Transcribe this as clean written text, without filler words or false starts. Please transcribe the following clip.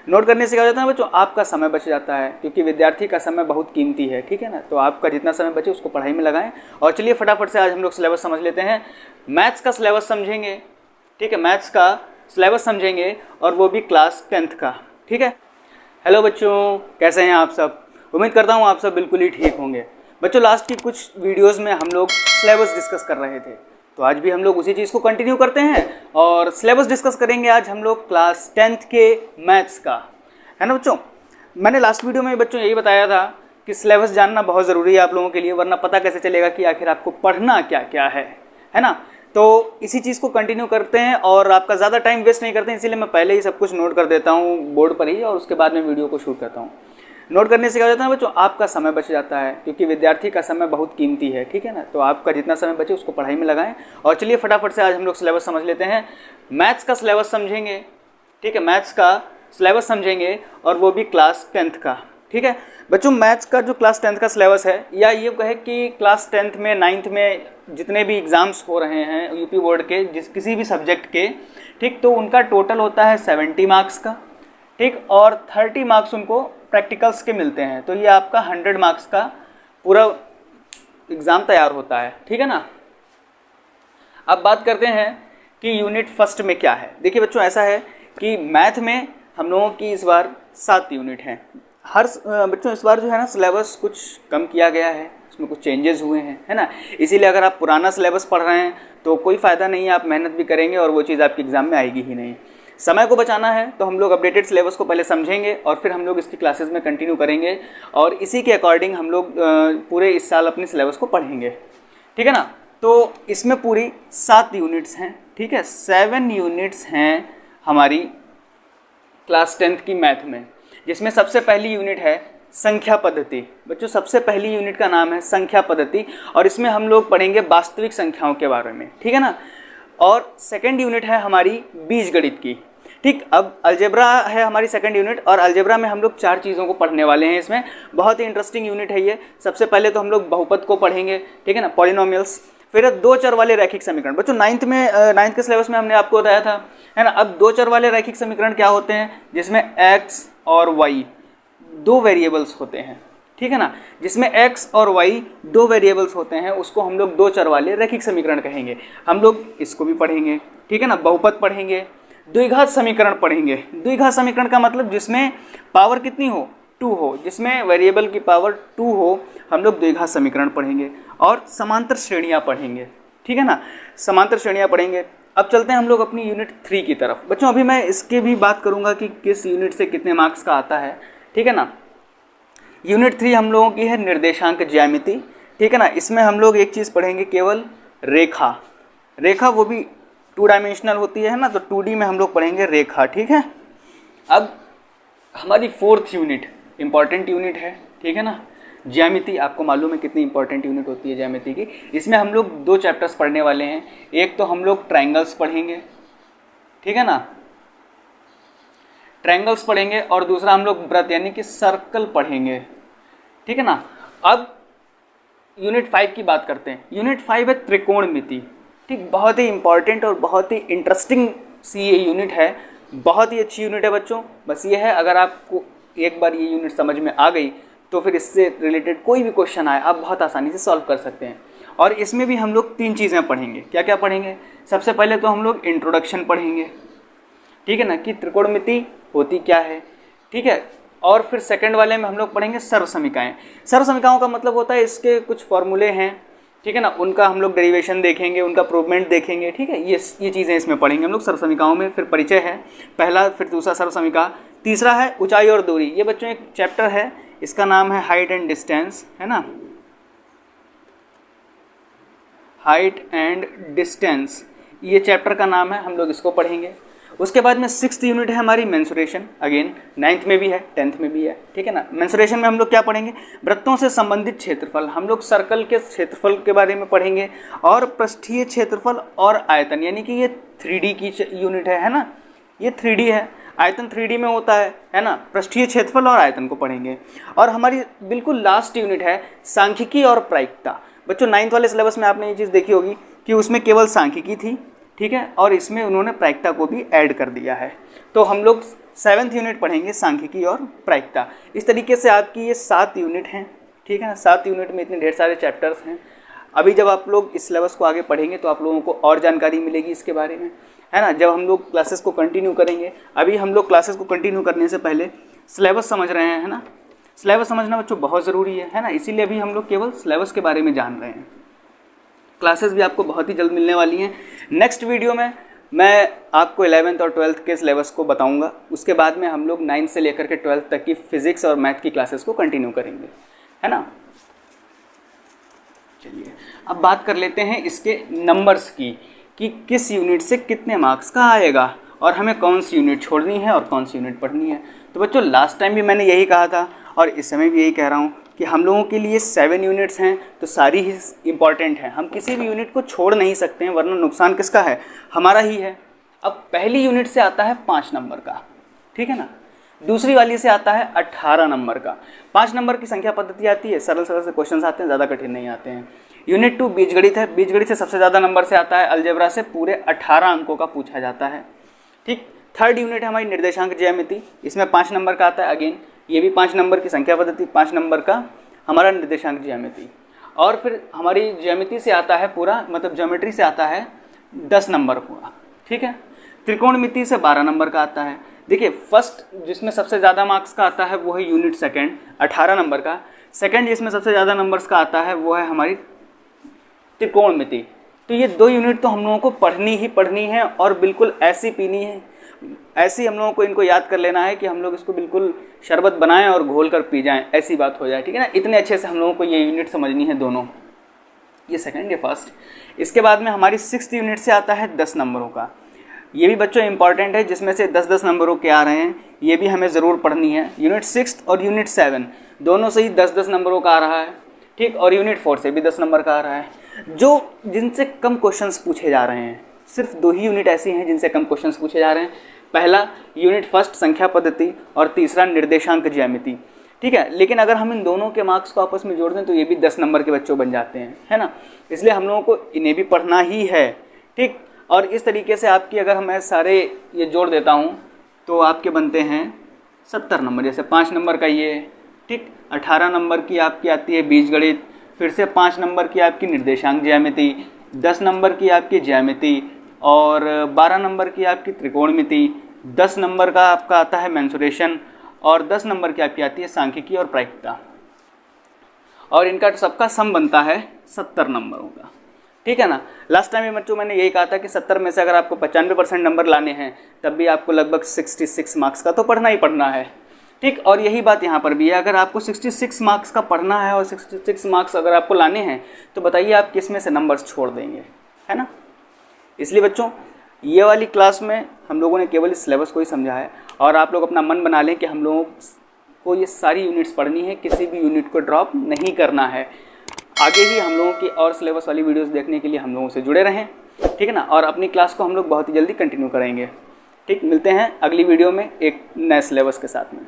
Note करने से क्या हो जाता है बच्चों, आपका समय बच जाता है, क्योंकि विद्यार्थी का समय बहुत कीमती है, ठीक है ना। तो आपका जितना समय बचे उसको पढ़ाई में लगाएं। और चलिए फटाफट से आज हम लोग सिलेबस समझ लेते हैं। मैथ्स का सिलेबस समझेंगे, ठीक है, मैथ्स का सिलेबस समझेंगे और वो भी क्लास 10th का, ठीक है। हेलो बच्चों, कैसे हैं आप सब? उम्मीद करता हूँ आप सब बिल्कुल ही ठीक होंगे। बच्चों लास्ट की कुछ वीडियोस में हम लोग सिलेबस डिस्कस कर रहे थे, तो आज भी हम लोग उसी चीज़ को कंटिन्यू करते हैं और सिलेबस डिस्कस करेंगे आज हम लोग क्लास 10th के मैथ्स का, है ना बच्चों। मैंने लास्ट वीडियो में बच्चों यही बताया था कि सिलेबस जानना बहुत ज़रूरी है आप लोगों के लिए, वरना पता कैसे चलेगा कि आखिर आपको पढ़ना क्या क्या है ना। तो इसी चीज़ को कंटिन्यू करते हैं और आपका ज़्यादा टाइम वेस्ट नहीं करते हैं, इसीलिए मैं पहले ही सब कुछ नोट कर देता हूँ बोर्ड पर ही और उसके बाद में वीडियो को शूट करता हूँ। नोट करने से क्या हो जाता है बच्चों, आपका समय बच जाता है, क्योंकि विद्यार्थी का समय बहुत कीमती है, ठीक है ना। तो आपका जितना समय बचे उसको पढ़ाई में लगाएं। और चलिए फटाफट से आज हम लोग सिलेबस समझ लेते हैं। मैथ्स का सिलेबस समझेंगे, ठीक है, मैथ्स का सिलेबस समझेंगे और वो भी क्लास 10th का, ठीक है बच्चों। मैथ्स का जो क्लास 10th का सिलेबस है, या ये कहे कि क्लास 10th में 9th में जितने भी एग्ज़ाम्स हो रहे हैं यूपी बोर्ड के किसी भी सब्जेक्ट के, ठीक, तो उनका टोटल होता है 70 मार्क्स का, ठीक, और 30 मार्क्स उनको प्रैक्टिकल्स के मिलते हैं। तो ये आपका 100 मार्क्स का पूरा एग्ज़ाम तैयार होता है, ठीक है ना। अब बात करते हैं कि यूनिट फर्स्ट में क्या है। देखिए बच्चों, ऐसा है कि मैथ में हम लोगों की इस बार 7 यूनिट हैं। हर बच्चों इस बार जो है ना सिलेबस कुछ कम किया गया है, इसमें कुछ चेंजेस हुए हैं, है ना। इसीलिए अगर आप पुराना सिलेबस पढ़ रहे हैं तो कोई फ़ायदा नहीं है, आप मेहनत भी करेंगे और वो चीज़ आपके एग्ज़ाम में आएगी ही नहीं। समय को बचाना है तो हम लोग अपडेटेड सिलेबस को पहले समझेंगे और फिर हम लोग इसकी क्लासेस में कंटिन्यू करेंगे और इसी के अकॉर्डिंग हम लोग पूरे इस साल अपनी सिलेबस को पढ़ेंगे, ठीक है ना। तो इसमें पूरी 7 यूनिट्स हैं, ठीक है, 7 यूनिट्स हैं हमारी क्लास 10th की मैथ में, जिसमें सबसे पहली यूनिट है संख्या पद्धति। बच्चों सबसे पहली यूनिट का नाम है संख्या पद्धति और इसमें हम लोग पढ़ेंगे वास्तविक संख्याओं के बारे में, ठीक है ना। और सेकंड यूनिट है हमारी बीजगणित की, ठीक। अब अलजेब्रा है हमारी सेकंड यूनिट और अलजेब्रा में हम लोग 4 चीज़ों को पढ़ने वाले हैं। इसमें बहुत ही इंटरेस्टिंग यूनिट है ये। सबसे पहले तो हम लोग बहुपद को पढ़ेंगे, ठीक है ना, पॉलिनोमियल्स, फिर 2 चर वाले रैखिक समीकरण। बच्चों 9th के सिलेबस में हमने आपको बताया था, है ना। अब 2 चर वाले रैखिक समीकरण क्या होते हैं, जिसमें x और y 2 वेरिएबल्स होते हैं, ठीक है ना। जिसमें x और y 2 वेरिएबल्स होते हैं उसको हम लोग 2 चर वाले रैखिक समीकरण कहेंगे। हम लोग इसको भी पढ़ेंगे, ठीक है ना। बहुपद पढ़ेंगे, द्विघात समीकरण पढ़ेंगे। द्विघात समीकरण का मतलब जिसमें पावर कितनी हो, 2 हो, जिसमें वेरिएबल की पावर 2 हो, हम लोग द्विघात समीकरण पढ़ेंगे। और समांतर श्रेणियाँ पढ़ेंगे, ठीक है ना, समांतर श्रेणियाँ पढ़ेंगे। अब चलते हैं हम लोग अपनी यूनिट 3 की तरफ। बच्चों अभी मैं इसके भी बात करूँगा कि किस यूनिट से कितने मार्क्स का आता है, ठीक है ना। यूनिट 3 हम लोगों की है निर्देशांक ज्यामिति, ठीक है ना। इसमें हम लोग एक चीज़ पढ़ेंगे केवल रेखा, रेखा वो भी 2 डायमेंशनल होती है ना, तो 2D में हम लोग पढ़ेंगे रेखा, ठीक है। अब हमारी 4th यूनिट इंपॉर्टेंट यूनिट है, ठीक है ना, ज्यामिति। आपको मालूम है कितनी इंपॉर्टेंट यूनिट होती है ज्यामिति की। इसमें हम लोग 2 चैप्टर्स पढ़ने वाले हैं। एक तो हम लोग ट्रायंगल्स पढ़ेंगे, ठीक है ना, ट्रायंगल्स पढ़ेंगे, और दूसरा हम लोग वृत्त यानी कि सर्कल पढ़ेंगे, ठीक है ना। अब यूनिट 5 की बात करते हैं। यूनिट 5 है त्रिकोणमिति, ठीक, बहुत ही इंपॉर्टेंट और बहुत ही इंटरेस्टिंग सी ये यूनिट है, बहुत ही अच्छी यूनिट है बच्चों। बस ये है, अगर आपको एक बार ये यूनिट समझ में आ गई तो फिर इससे रिलेटेड कोई भी क्वेश्चन आए आप बहुत आसानी से सॉल्व कर सकते हैं। और इसमें भी हम लोग 3 चीज़ें पढ़ेंगे। क्या क्या पढ़ेंगे? सबसे पहले तो हम लोग इंट्रोडक्शन पढ़ेंगे, ठीक है ना, कि त्रिकोणमिति होती क्या है, ठीक है। और फिर सेकंड वाले में हम लोग पढ़ेंगे सर्वसमीकाएँ। सर्वसमीकाओं का मतलब होता है इसके कुछ फॉर्मूले हैं, ठीक है ना, उनका हम लोग डेरिवेशन देखेंगे, उनका प्रूवमेंट देखेंगे, ठीक है। ये चीज़ें इसमें पढ़ेंगे हम लोग सर्वसमीकाओं में। फिर परिचय है पहला, फिर दूसरा सर्वसमीका, तीसरा है ऊंचाई और दूरी। ये बच्चों एक चैप्टर है, इसका नाम है हाइट एंड डिस्टेंस, है ना, हाइट एंड डिस्टेंस, ये चैप्टर का नाम है, हम लोग इसको पढ़ेंगे। उसके बाद में 6th यूनिट है हमारी मेंसुरेशन। अगेन 9th में भी है, 10th में भी है, ठीक है ना। मेंसुरेशन में हम लोग क्या पढ़ेंगे? वृत्तों से संबंधित क्षेत्रफल। हम लोग सर्कल के क्षेत्रफल के बारे में पढ़ेंगे और पृष्ठीय क्षेत्रफल और आयतन, यानी कि ये 3D की यूनिट है ना, ये 3D है, आयतन 3D में होता है ना। पृष्ठीय क्षेत्रफल और आयतन को पढ़ेंगे। और हमारी बिल्कुल लास्ट यूनिट है सांख्यिकी और प्रायिकता। बच्चों 9th वाले सिलेबस में आपने ये चीज़ देखी होगी कि उसमें केवल सांख्यिकी थी, ठीक है, और इसमें उन्होंने प्रायिकता को भी ऐड कर दिया है। तो हम लोग 7th यूनिट पढ़ेंगे सांख्यिकी और प्रायिकता। इस तरीके से आपकी ये 7 यूनिट हैं, ठीक है ना। 7 यूनिट में इतने ढेर सारे चैप्टर्स हैं। अभी जब आप लोग इस सिलेबस को आगे पढ़ेंगे तो आप लोगों को और जानकारी मिलेगी इसके बारे में, है ना। जब हम लोग क्लासेस को कंटिन्यू करेंगे, अभी हम लोग क्लासेस को कंटिन्यू करने से पहले सिलेबस समझ रहे हैं, है ना। सिलेबस समझना बच्चों बहुत ज़रूरी है ना। इसीलिए अभी हम लोग केवल सिलेबस के बारे में जान रहे हैं। क्लासेस भी आपको बहुत ही जल्द मिलने वाली हैं। नेक्स्ट वीडियो में मैं आपको 11th और 12th के सिलेबस को बताऊंगा। उसके बाद में हम लोग 9th से लेकर के 12th तक की फिजिक्स और मैथ की क्लासेस को कंटिन्यू करेंगे, है ना। चलिए अब बात कर लेते हैं इसके नंबर्स की, कि किस यूनिट से कितने मार्क्स का आएगा और हमें कौन सी यूनिट छोड़नी है और कौन सी यूनिट पढ़नी है। तो बच्चों लास्ट टाइम भी मैंने यही कहा था और इस समय भी यही कह रहा हूँ कि हम लोगों के लिए 7 यूनिट्स हैं, तो सारी ही इम्पॉर्टेंट हैं। हम किसी भी यूनिट को छोड़ नहीं सकते हैं, वरना नुकसान किसका है, हमारा ही है। अब पहली यूनिट से आता है 5 नंबर का, ठीक है ना। दूसरी वाली से आता है 18 नंबर का। 5 नंबर की संख्या पद्धति आती है, सरल सरल से क्वेश्चन आते हैं, ज़्यादा कठिन नहीं आते हैं। यूनिट 2 बीजगणित है। बीजगणित से सबसे ज़्यादा नंबर से आता है, अलजेब्रा से पूरे 18 अंकों का पूछा जाता है, ठीक। 3rd यूनिट है हमारी निर्देशांक ज्यामिति। इसमें 5 नंबर का आता है, अगेन ये भी 5 नंबर की संख्या पद्धति, 5 नंबर का हमारा निर्देशांक ज्यामिति। और फिर हमारी ज्यामिति से आता है पूरा, मतलब ज्योमेट्री से आता है 10 नंबर पूरा, ठीक है। त्रिकोणमिति से 12 नंबर का आता है। देखिए फर्स्ट जिसमें सबसे ज़्यादा मार्क्स का आता है वो है यूनिट सेकंड, 18 नंबर का। सेकंड जिसमें सबसे ज़्यादा नंबर्स का आता है वो है हमारी त्रिकोणमिति। तो ये 2 यूनिट तो हम लोगों को पढ़नी ही पढ़नी है और बिल्कुल ऐसी पीनी है, ऐसी हम लोगों को इनको याद कर लेना है कि हम लोग इसको बिल्कुल शरबत बनाएं और घोल कर पी जाएं, ऐसी बात हो जाए, ठीक है ना। इतने अच्छे से हम लोगों को ये यूनिट समझनी है दोनों, ये सेकंड ये फर्स्ट। इसके बाद में हमारी 6th यूनिट से आता है 10 नंबरों का। ये भी बच्चों इंपॉर्टेंट है, जिसमें से 10-10 नंबरों के आ रहे हैं, ये भी हमें ज़रूर पढ़नी है। यूनिट 6 और यूनिट 7 दोनों से ही 10-10 नंबरों का आ रहा है, ठीक। और यूनिट 4 से भी 10 नंबर का आ रहा है। जो जिनसे कम क्वेश्चंस पूछे जा रहे हैं, सिर्फ 2 ही यूनिट ऐसी हैं जिनसे कम क्वेश्चंस पूछे जा रहे हैं। पहला यूनिट फर्स्ट संख्या पद्धति और तीसरा निर्देशांक ज्यामिति, ठीक है। लेकिन अगर हम इन दोनों के मार्क्स को आपस में जोड़ दें तो ये भी 10 नंबर के बच्चों बन जाते हैं, है ना। इसलिए हम लोगों को इन्हें भी पढ़ना ही है, ठीक। और इस तरीके से आपकी अगर मैं सारे ये जोड़ देता हूँ तो आपके बनते हैं 70 नंबर। जैसे 5 नंबर का ये, ठीक। 18 नंबर की आपकी आती है बीजगणित, फिर से 5 नंबर की आपकी निर्देशांक ज्यामिति, 10 नंबर की आपकी ज्यामिति और 12 नंबर की आपकी त्रिकोणमिति, 10 नंबर का आपका आता है मेंसुरेशन और 10 नंबर की आपकी आती है सांख्यिकी और प्रायिकता। और इनका सबका सम बनता है 70 नंबरों का, ठीक है ना। लास्ट टाइम में बच्चों मैंने यही कहा था कि 70 में से अगर आपको 95% नंबर लाने हैं तब भी आपको लगभग 66 मार्क्स का तो पढ़ना ही पढ़ना है, ठीक। और यही बात यहाँ पर भी है, अगर आपको 66 मार्क्स का पढ़ना है और 66 मार्क्स अगर आपको लाने हैं तो बताइए आप किस में से नंबर्स छोड़ देंगे, है ना। इसलिए बच्चों ये वाली क्लास में हम लोगों ने केवल इस सिलेबस को ही समझा है और आप लोग अपना मन बना लें कि हम लोगों को ये सारी यूनिट्स पढ़नी है, किसी भी यूनिट को ड्रॉप नहीं करना है। आगे ही हम लोगों की और सिलेबस वाली वीडियोस देखने के लिए हम लोगों से जुड़े रहें, ठीक है ना। और अपनी क्लास को हम लोग बहुत ही जल्दी कंटिन्यू करेंगे, ठीक। मिलते हैं अगली वीडियो में एक नए सिलेबस के साथ में।